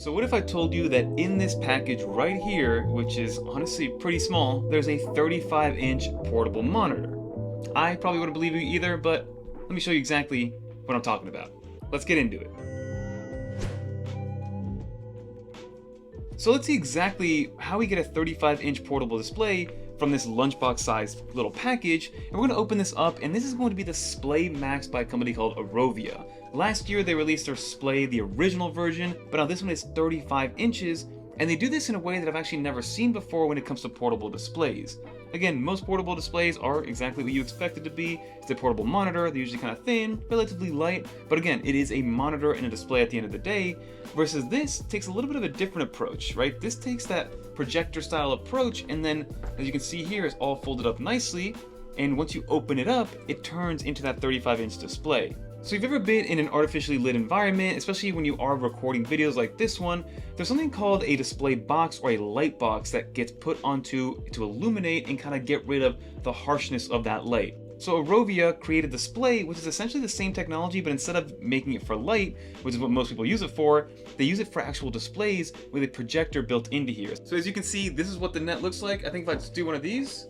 So what if I told you that in this package right here, which is honestly pretty small, there's a 35-inch portable monitor? I probably wouldn't believe you either, but let me show you exactly what I'm talking about. Let's get into it. So let's see exactly how we get a 35-inch portable display from this lunchbox-sized little package, and we're going to open this up, and this is going to be the Splay Max by a company called Arovia. Last year they released their Splay, the original version, but now this one is 35 inches, and they do this in a way that I've actually never seen before when it comes to portable displays. Again, most portable displays are exactly what you expect it to be. It's a portable monitor, they're usually kind of thin, relatively light, but again, it is a monitor and a display at the end of the day, versus this takes a little bit of a different approach, right? This takes that projector style approach, and then, as you can see here, it's all folded up nicely, and once you open it up, it turns into that 35-inch display. So if you've ever been in an artificially lit environment, especially when you are recording videos like this one, there's something called a display box or a light box that gets put onto to illuminate and kind of get rid of the harshness of that light. So Arovia created Display, which is essentially the same technology, but instead of making it for light, which is what most people use it for, they use it for actual displays with a projector built into here. So as you can see, this is what the net looks like. I think if I just do one of these,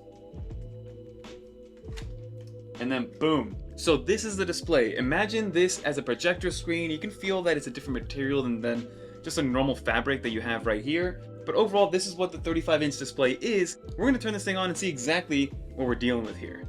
and then boom. So this is the display. Imagine this as a projector screen. You can feel that it's a different material than just a normal fabric that you have right here. But overall, this is what the 35-inch display is. We're gonna turn this thing on and see exactly what we're dealing with here.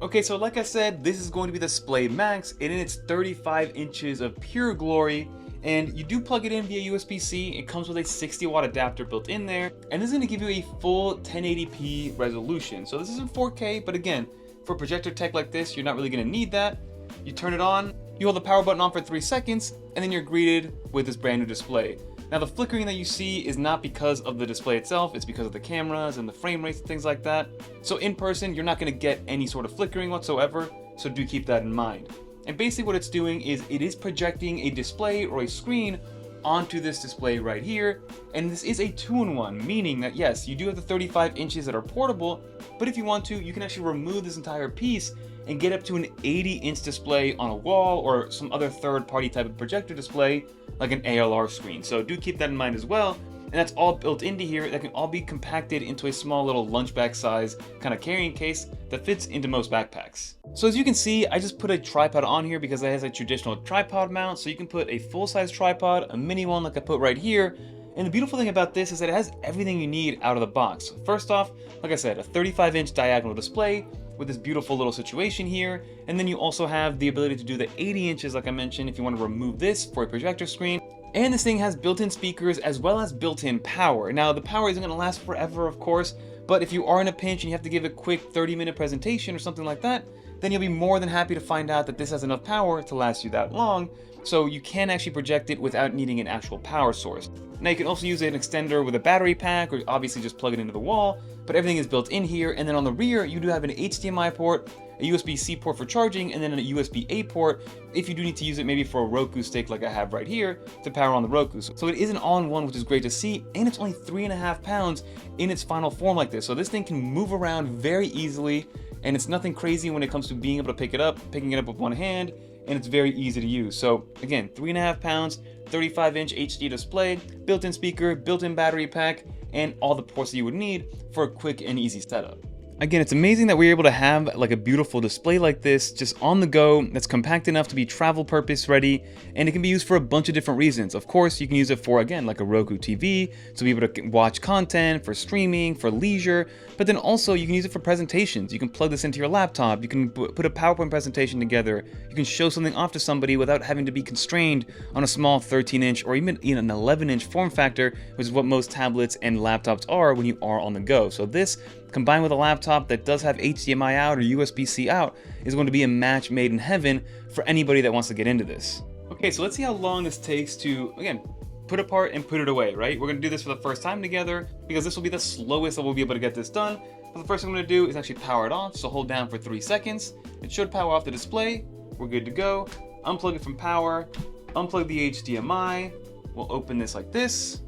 Okay, so like I said, this is going to be the Splay Max, and in its 35 inches of pure glory. And you do plug it in via USB-C. It comes with a 60-watt adapter built in there, and this is gonna give you a full 1080p resolution. So this isn't 4K, but again, for projector tech like this, you're not really gonna need that. You turn it on, you hold the power button on for 3 seconds, and then you're greeted with this brand new display. Now the flickering that you see is not because of the display itself, it's because of the cameras and the frame rates and things like that. So in person, you're not gonna get any sort of flickering whatsoever, so do keep that in mind. And basically what it's doing is it is projecting a display or a screen onto this display right here, and this is a 2-in-1, meaning that yes, you do have the 35 inches that are portable, but if you want to, you can actually remove this entire piece and get up to an 80-inch display on a wall or some other third-party type of projector display like an ALR screen. So do keep that in mind as well, and that's all built into here. That can all be compacted into a small little lunch bag size kind of carrying case that fits into most backpacks. So as you can see, I just put a tripod on here because it has a traditional tripod mount, so you can put a full-size tripod, a mini one like I put right here. And the beautiful thing about this is that it has everything you need out of the box. First off, like I said, a 35-inch diagonal display with this beautiful little situation here, and then you also have the ability to do the 80 inches like I mentioned if you want to remove this for a projector screen. And this thing has built-in speakers as well as built-in power. Now the power isn't going to last forever, of course, but if you are in a pinch and you have to give a quick 30-minute presentation or something like that, then you'll be more than happy to find out that this has enough power to last you that long, so you can actually project it without needing an actual power source. Now you can also use an extender with a battery pack, or obviously just plug it into the wall, but everything is built in here. And then on the rear, you do have an HDMI port, a USB-C port for charging, and then a USB-A port if you do need to use it maybe for a Roku stick like I have right here to power on the Roku. So it is an all-in-one, which is great to see, and it's only 3.5 pounds in its final form like this. So this thing can move around very easily, and it's nothing crazy when it comes to being able to pick it up, picking it up with one hand, and it's very easy to use. So again, 3.5 pounds, 35-inch HD display, built-in speaker, built-in battery pack, and all the ports that you would need for a quick and easy setup. Again, it's amazing that we're able to have like a beautiful display like this just on the go that's compact enough to be travel purpose ready, and it can be used for a bunch of different reasons. Of course, you can use it for, again, like a Roku TV, to be able to watch content, for streaming, for leisure, but then also you can use it for presentations. You can plug this into your laptop, you can put a PowerPoint presentation together, you can show something off to somebody without having to be constrained on a small 13-inch or even an 11-inch form factor, which is what most tablets and laptops are when you are on the go. So this, combined with a laptop that does have HDMI out or USB-C out, is going to be a match made in heaven for anybody that wants to get into this. Okay, so let's see how long this takes to, again, put apart and put it away, right? We're going to do this for the first time together because this will be the slowest that we'll be able to get this done. But the first thing I'm going to do is actually power it off, so hold down for 3 seconds. It should power off the display. We're good to go. Unplug it from power, unplug the HDMI. We'll open this like this.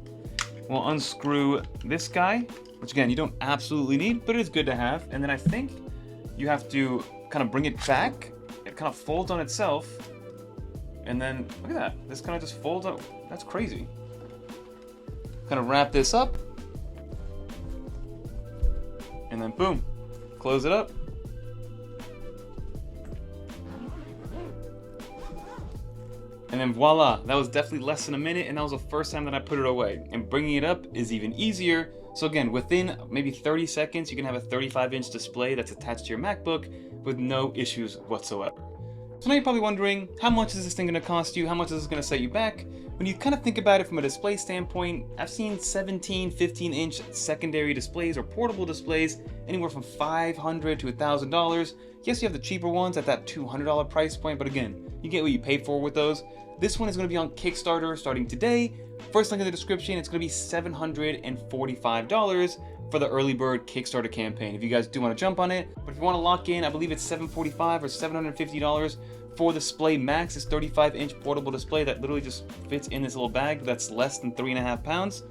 We'll unscrew this guy, which again, you don't absolutely need, but it is good to have. And then I think you have to kind of bring it back. It kind of folds on itself. And then, look at that. This kind of just folds up. That's crazy. kind of wrap this up, and then boom, close it up. And then voila, that was definitely less than a minute, and that was the first time that I put it away. And bringing it up is even easier. So again, within maybe 30 seconds, you can have a 35-inch display that's attached to your MacBook with no issues whatsoever. So now you're probably wondering, how much is this thing gonna cost you? How much is this gonna set you back? When you kind of think about it from a display standpoint, I've seen 17, 15-inch secondary displays or portable displays anywhere from $500 to $1,000. Yes, you have the cheaper ones at that $200 price point, but again, you get what you pay for with those. This one is going to be on Kickstarter starting today. First link in the description. It's going to be $745 for the early bird Kickstarter campaign if you guys do want to jump on it. But if you want to lock in, I believe it's $745 or $750 for the Splay Max, this 35-inch portable display that literally just fits in this little bag that's less than 3.5 pounds.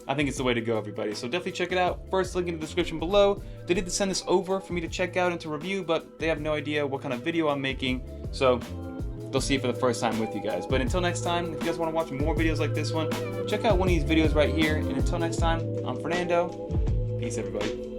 I think it's the way to go, everybody. So definitely check it out. First link in the description below. They did send this over for me to check out and to review, but they have no idea what kind of video I'm making. So they'll see it for the first time with you guys. But until next time, if you guys want to watch more videos like this one, check out one of these videos right here. And until next time, I'm Fernando. Peace, everybody.